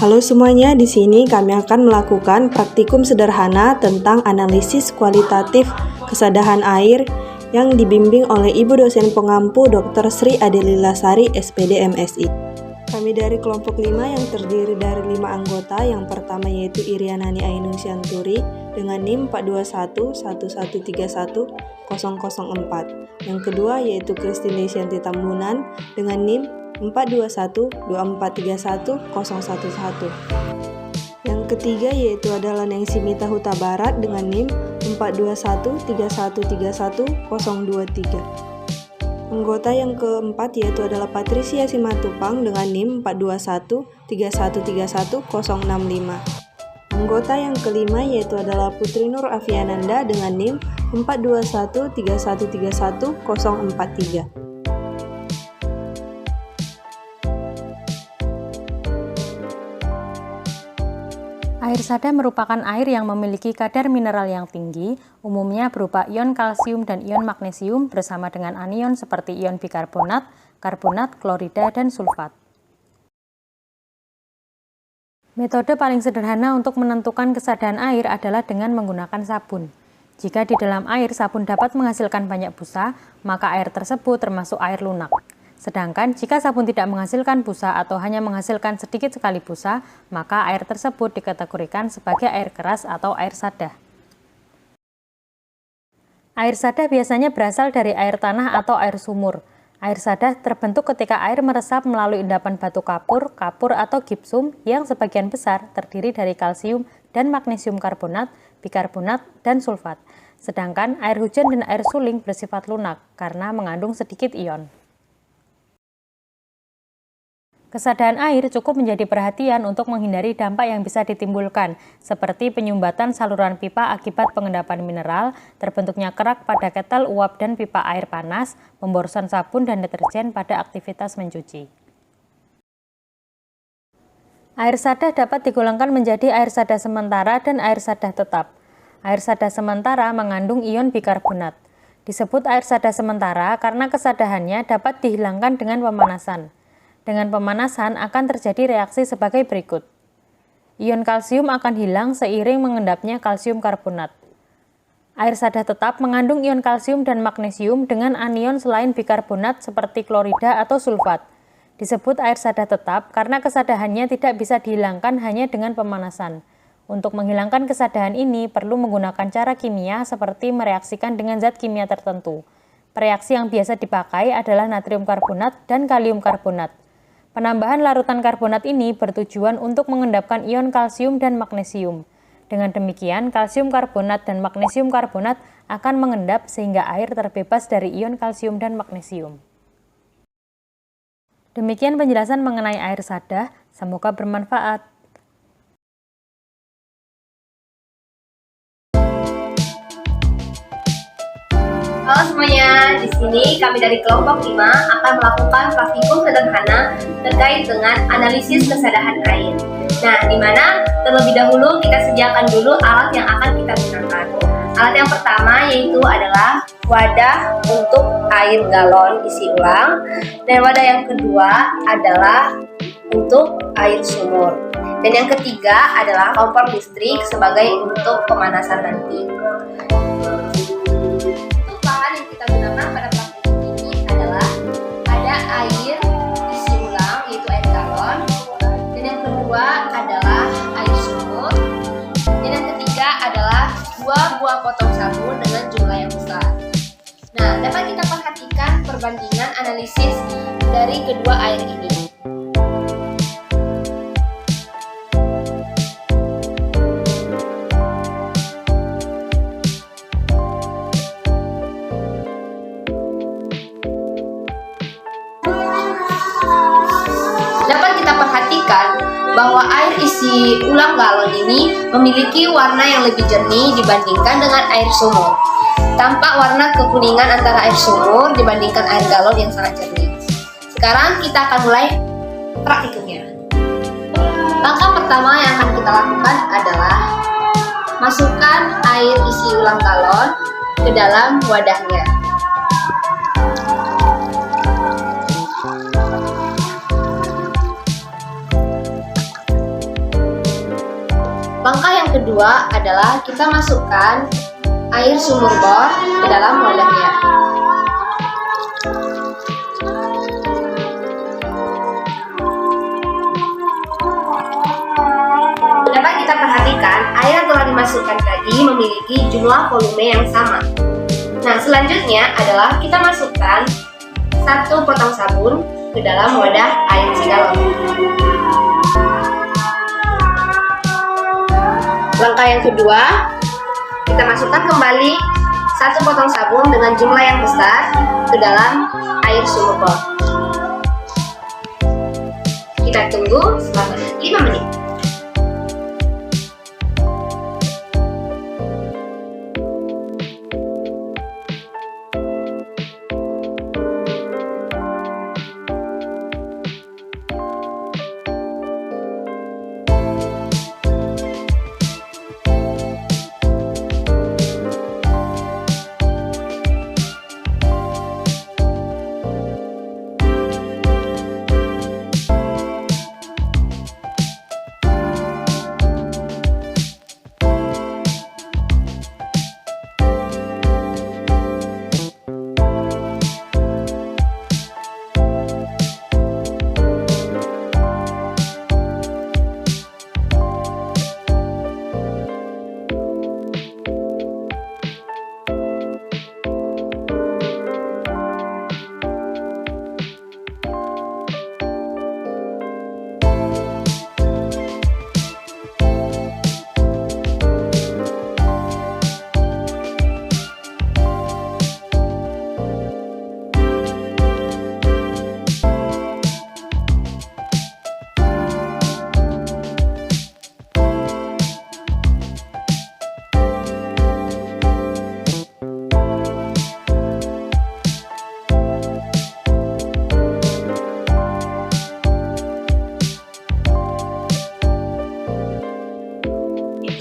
Halo semuanya, di sini kami akan melakukan praktikum sederhana tentang analisis kualitatif kesadahan air yang dibimbing oleh Ibu dosen pengampu Dr. Sri Adelila Sari, SPD MSI. Kami dari kelompok 5 yang terdiri dari 5 anggota. Yang pertama yaitu Irianani Ainung Syanturi dengan NIM 42111310004. Yang kedua yaitu Christine Desyanti Tambunan dengan NIM 42124310011. Yang ketiga yaitu adalah Nengsi Mita Huta Barat dengan NIM 42131310023. Anggota yang keempat yaitu adalah Patricia Simatupang dengan NIM 42131310065. Anggota yang kelima yaitu adalah Putri Nur Afiananda dengan NIM 42131310043. Air sada merupakan air yang memiliki kadar mineral yang tinggi, umumnya berupa ion kalsium dan ion magnesium bersama dengan anion seperti ion bikarbonat, karbonat, klorida, dan sulfat. Metode paling sederhana untuk menentukan kesadahan air adalah dengan menggunakan sabun. Jika di dalam air sabun dapat menghasilkan banyak busa, maka air tersebut termasuk air lunak. Sedangkan jika sabun tidak menghasilkan busa atau hanya menghasilkan sedikit sekali busa, maka air tersebut dikategorikan sebagai air keras atau air sada. Air sada biasanya berasal dari air tanah atau air sumur. Air sada terbentuk ketika air meresap melalui endapan batu kapur, kapur atau gipsum yang sebagian besar terdiri dari kalsium dan magnesium karbonat, bikarbonat, dan sulfat. Sedangkan air hujan dan air suling bersifat lunak karena mengandung sedikit ion. Kesadahan air cukup menjadi perhatian untuk menghindari dampak yang bisa ditimbulkan, seperti penyumbatan saluran pipa akibat pengendapan mineral, terbentuknya kerak pada ketel uap dan pipa air panas, pemborosan sabun dan deterjen pada aktivitas mencuci. Air sada dapat digolongkan menjadi air sada sementara dan air sada tetap. Air sada sementara mengandung ion bikarbonat. Disebut air sada sementara karena kesadahannya dapat dihilangkan dengan pemanasan. Dengan pemanasan akan terjadi reaksi sebagai berikut. Ion kalsium akan hilang seiring mengendapnya kalsium karbonat. Air sada tetap mengandung ion kalsium dan magnesium dengan anion selain bikarbonat seperti klorida atau sulfat. Disebut air sada tetap karena kesadahannya tidak bisa dihilangkan hanya dengan pemanasan. Untuk menghilangkan kesadahan ini perlu menggunakan cara kimia seperti mereaksikan dengan zat kimia tertentu. Reaksi yang biasa dipakai adalah natrium karbonat dan kalium karbonat. Penambahan larutan karbonat ini bertujuan untuk mengendapkan ion kalsium dan magnesium. Dengan demikian, kalsium karbonat dan magnesium karbonat akan mengendap sehingga air terbebas dari ion kalsium dan magnesium. Demikian penjelasan mengenai air sada, semoga bermanfaat. Halo semuanya, di sini kami dari kelompok 5 akan melakukan praktikum sederhana terkait dengan analisis kesadahan air. Nah, di mana terlebih dahulu kita sediakan dulu alat yang akan kita gunakan. Alat yang pertama yaitu adalah wadah untuk air galon isi ulang, dan wadah yang kedua adalah untuk air sumur. Dan yang ketiga adalah kompor listrik sebagai untuk pemanasan nanti. Gunakan pada praktik ini adalah ada air isi ulang yaitu air galon, dan yang kedua adalah air sumur, dan yang ketiga adalah 2 buah potong sabun dengan jumlah yang besar. Nah, dapat kita perhatikan perbandingan analisis dari kedua air ini. Dapat kita perhatikan bahwa air isi ulang galon ini memiliki warna yang lebih jernih dibandingkan dengan air sumur. Tampak warna kekuningan antara air sumur dibandingkan air galon yang sangat jernih. Sekarang kita akan mulai praktikumnya. Langkah pertama yang akan kita lakukan adalah masukkan air isi ulang galon ke dalam wadahnya. Langkah yang kedua adalah kita masukkan air sumur bor ke dalam wadahnya. Dapat kita perhatikan, air yang telah dimasukkan tadi memiliki jumlah volume yang sama. Nah, selanjutnya adalah kita masukkan 1 potong sabun ke dalam wadah air segalon. Langkah yang kedua, kita masukkan kembali 1 potong sabun dengan jumlah yang besar ke dalam air sumur bor. Kita tunggu selama 5 menit.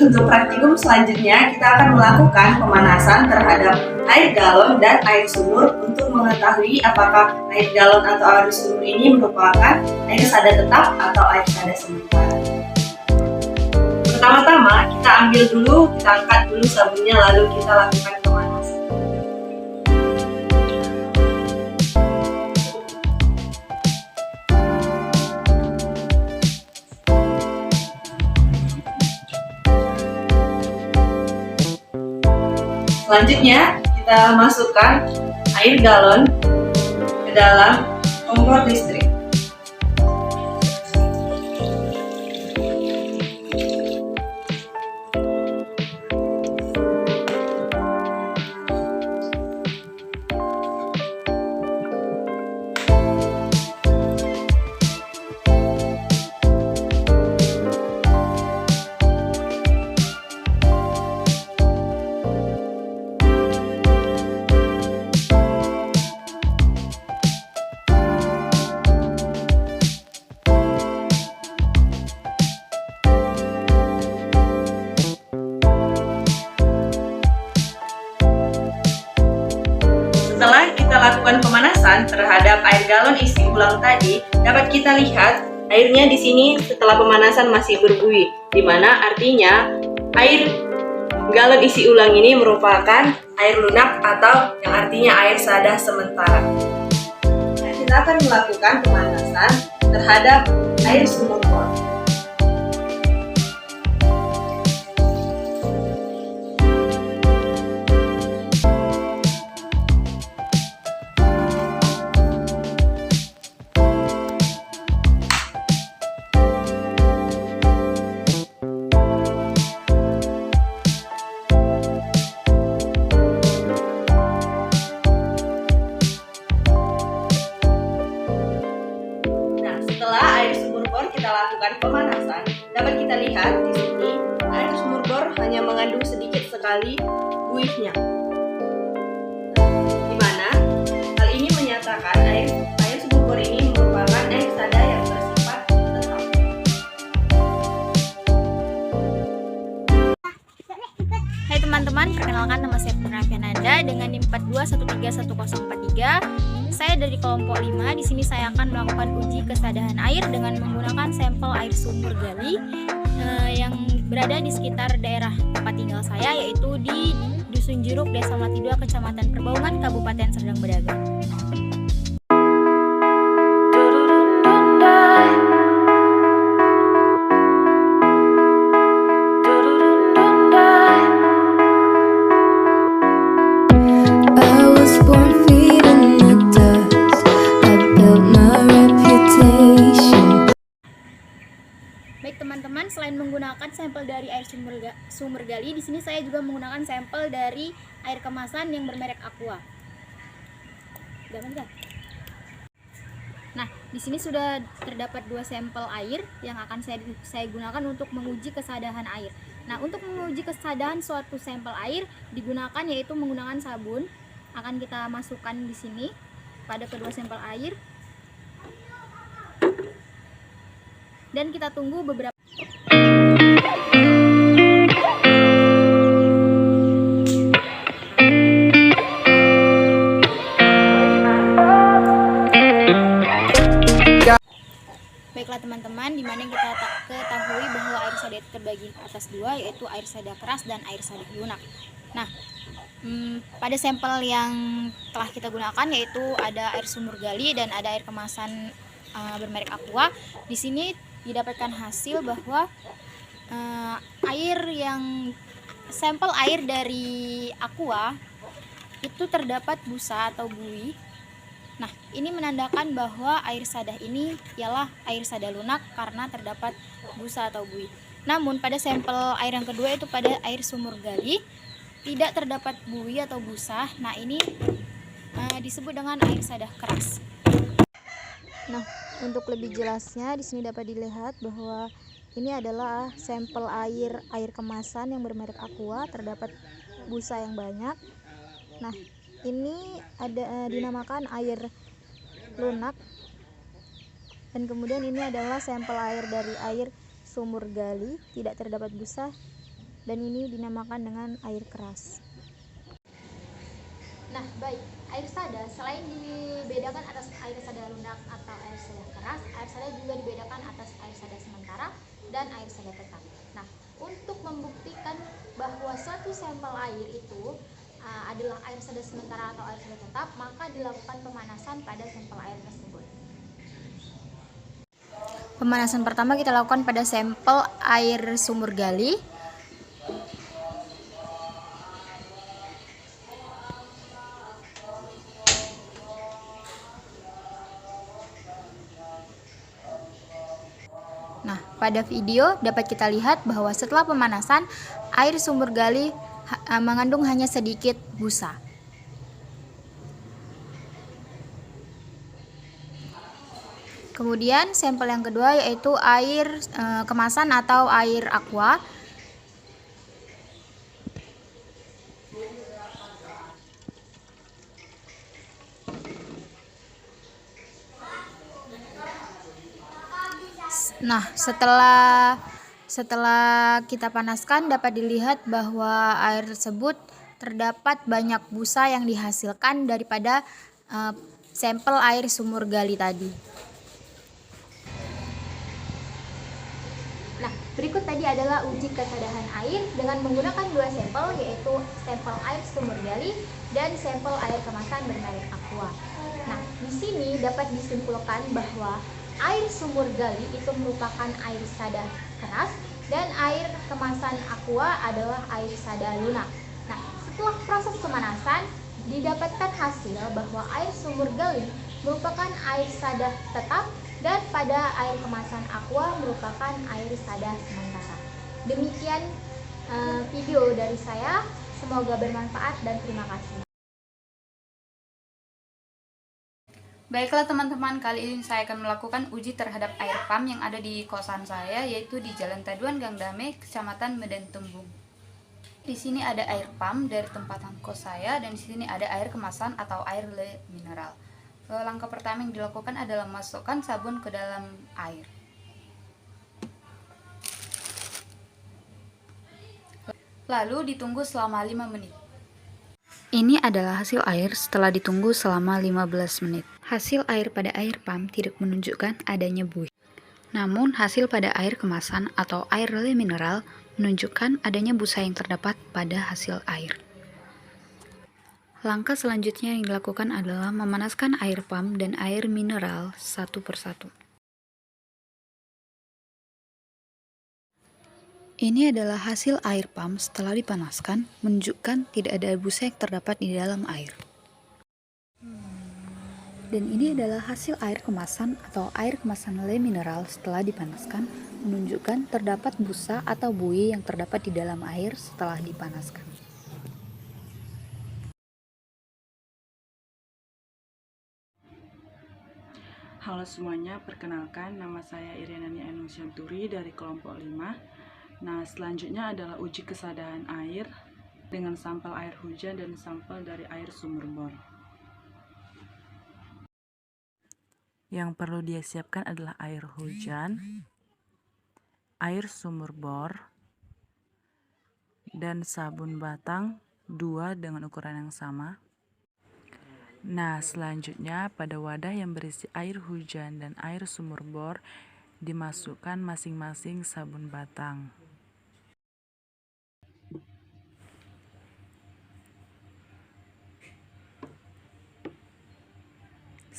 Untuk praktikum selanjutnya, kita akan melakukan pemanasan terhadap air galon dan air sumur untuk mengetahui apakah air galon atau air sumur ini merupakan air sada tetap atau air sada sementara. Pertama-tama, kita ambil dulu, kita angkat dulu sabunnya, lalu kita lakukan pemanasan. Selanjutnya, kita masukkan air galon ke dalam kompor listrik. Setelah kita lakukan pemanasan terhadap air galon isi ulang tadi, dapat kita lihat airnya di sini setelah pemanasan masih berbuih, di mana artinya air galon isi ulang ini merupakan air lunak atau yang artinya air sada sementara. Nah, kita akan melakukan pemanasan terhadap air sumur bor. Setelah air sumur bor kita lakukan pemanasan, dapat kita lihat di sini air sumur bor hanya mengandung sedikit sekali buihnya. Di mana hal ini menyatakan air sumur bor ini merupakan air sada yang bersifat tetap. Hai teman-teman, perkenalkan nama saya Purnaviananda dengan NIM 42131043. Saya dari kelompok 5. Di sini saya akan melakukan uji kesadahan air dengan menggunakan sampel air sumur gali yang berada di sekitar daerah tempat tinggal saya, yaitu di Dusun Juruk, Desa Melati 2, Kecamatan Perbaungan, Kabupaten Serdang Bedagai. Baik teman-teman, selain menggunakan sampel dari air sumur gali, di sini saya juga menggunakan sampel dari air kemasan yang bermerek Aqua. Nah, di sini sudah terdapat 2 sampel air yang akan saya gunakan untuk menguji kesadahan air. Nah, untuk menguji kesadahan suatu sampel air digunakan yaitu menggunakan sabun. Akan kita masukkan di sini pada kedua sampel air. Dan kita tunggu beberapa. Baiklah teman-teman, dimana kita ketahui bahwa air sada itu terbagi atas 2, yaitu air sada keras dan air sada lunak. Nah, pada sampel yang telah kita gunakan yaitu ada air sumur gali dan ada air kemasan bermerek Aqua. Di sini didapatkan hasil bahwa sampel air dari Aqua itu terdapat busa atau buih. Nah, ini menandakan bahwa air sadah ini ialah air sada lunak karena terdapat busa atau buih. Namun pada sampel air yang kedua, itu pada air sumur gali, tidak terdapat buih atau busa. Nah, ini disebut dengan air sadah keras. Nah, untuk lebih jelasnya di sini dapat dilihat bahwa ini adalah sampel air kemasan yang bermerek Aqua, terdapat busa yang banyak. Nah, ini dinamakan air lunak. Dan kemudian ini adalah sampel air dari air sumur gali, tidak terdapat busa, dan ini dinamakan dengan air keras. Nah, baik, air sada selain dibedakan atas air sada lunak atau air sada keras, air sada juga dibedakan atas air sada sementara dan air sada tetap. Nah, untuk membuktikan bahwa suatu sampel air itu adalah air sada sementara atau air sada tetap, maka dilakukan pemanasan pada sampel air tersebut. Pemanasan pertama kita lakukan pada sampel air sumur gali. Nah, pada video dapat kita lihat bahwa setelah pemanasan, air sumur gali mengandung hanya sedikit busa. Kemudian sampel yang kedua yaitu air kemasan atau air Aqua. Nah, setelah kita panaskan dapat dilihat bahwa air tersebut terdapat banyak busa yang dihasilkan daripada sampel air sumur gali tadi. Nah, berikut tadi adalah uji kesadahan air dengan menggunakan 2 sampel, yaitu sampel air sumur gali dan sampel air kemasan bermerek Aqua. Nah, di sini dapat disimpulkan bahwa air sumur gali itu merupakan air sada keras dan air kemasan Aqua adalah air sada lunak. Nah, setelah proses pemanasan didapatkan hasil bahwa air sumur gali merupakan air sada tetap dan pada air kemasan Aqua merupakan air sada sementara. Demikian video dari saya, semoga bermanfaat dan terima kasih. Baiklah teman-teman, kali ini saya akan melakukan uji terhadap air pump yang ada di kosan saya, yaitu di Jalan Taduan Gang Dame, Kecamatan Medan Tembung. Di sini ada air pump dari tempatan kos saya, dan di sini ada air kemasan atau air mineral. Langkah pertama yang dilakukan adalah masukkan sabun ke dalam air. Lalu ditunggu selama 5 menit. Ini adalah hasil air setelah ditunggu selama 15 menit. Hasil air pada air pump tidak menunjukkan adanya buih. Namun, hasil pada air kemasan atau air relay mineral menunjukkan adanya busa yang terdapat pada hasil air. Langkah selanjutnya yang dilakukan adalah memanaskan air pump dan air mineral satu persatu. Ini adalah hasil air pump setelah dipanaskan, menunjukkan tidak ada busa yang terdapat di dalam air. Dan ini adalah hasil air kemasan atau air kemasan relay mineral setelah dipanaskan, menunjukkan terdapat busa atau buih yang terdapat di dalam air setelah dipanaskan. Halo semuanya, perkenalkan nama saya Irianani Anusyanturi dari kelompok 5. Nah, selanjutnya adalah uji kesadahan air dengan sampel air hujan dan sampel dari air sumur bor. Yang perlu disiapkan adalah air hujan, air sumur bor, dan sabun batang 2 dengan ukuran yang sama. Nah, selanjutnya pada wadah yang berisi air hujan dan air sumur bor dimasukkan masing-masing sabun batang.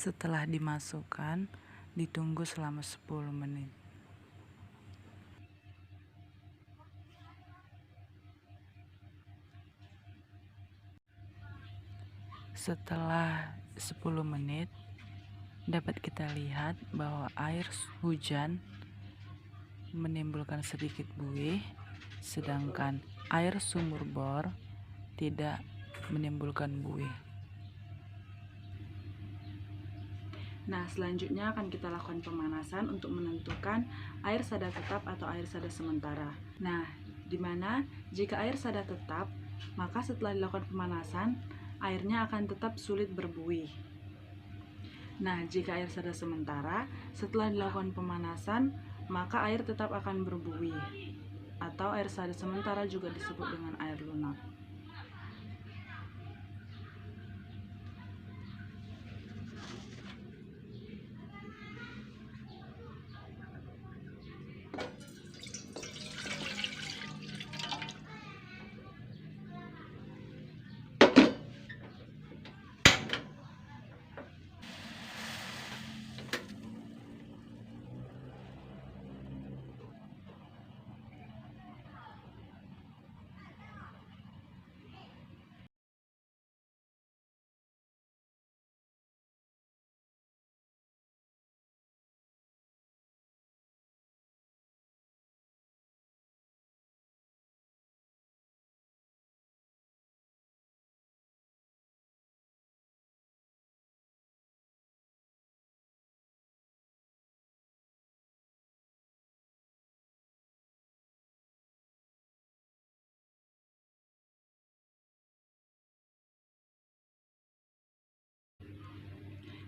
Setelah dimasukkan, ditunggu selama 10 menit. Setelah 10 menit, dapat kita lihat bahwa air hujan menimbulkan sedikit buih, sedangkan air sumur bor tidak menimbulkan buih. Nah, selanjutnya akan kita lakukan pemanasan untuk menentukan air sada tetap atau air sada sementara. Nah, di mana jika air sada tetap, maka setelah dilakukan pemanasan, airnya akan tetap sulit berbuih. Nah, jika air sada sementara, setelah dilakukan pemanasan, maka air tetap akan berbuih. Atau air sada sementara juga disebut dengan air lunak.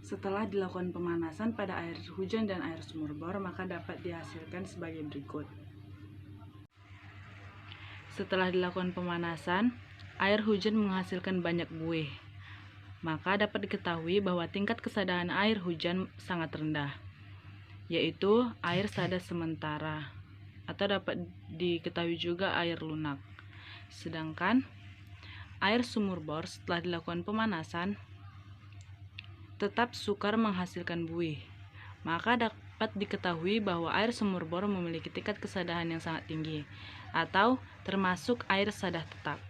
Setelah dilakukan pemanasan pada air hujan dan air sumur bor, maka dapat dihasilkan sebagai berikut. Setelah dilakukan pemanasan, air hujan menghasilkan banyak buih. Maka dapat diketahui bahwa tingkat kesadahan air hujan sangat rendah, yaitu air sada sementara, atau dapat diketahui juga air lunak. Sedangkan air sumur bor setelah dilakukan pemanasan tetap sukar menghasilkan buih, maka dapat diketahui bahwa air sumur bor memiliki tingkat kesadahan yang sangat tinggi, atau termasuk air sada tetap.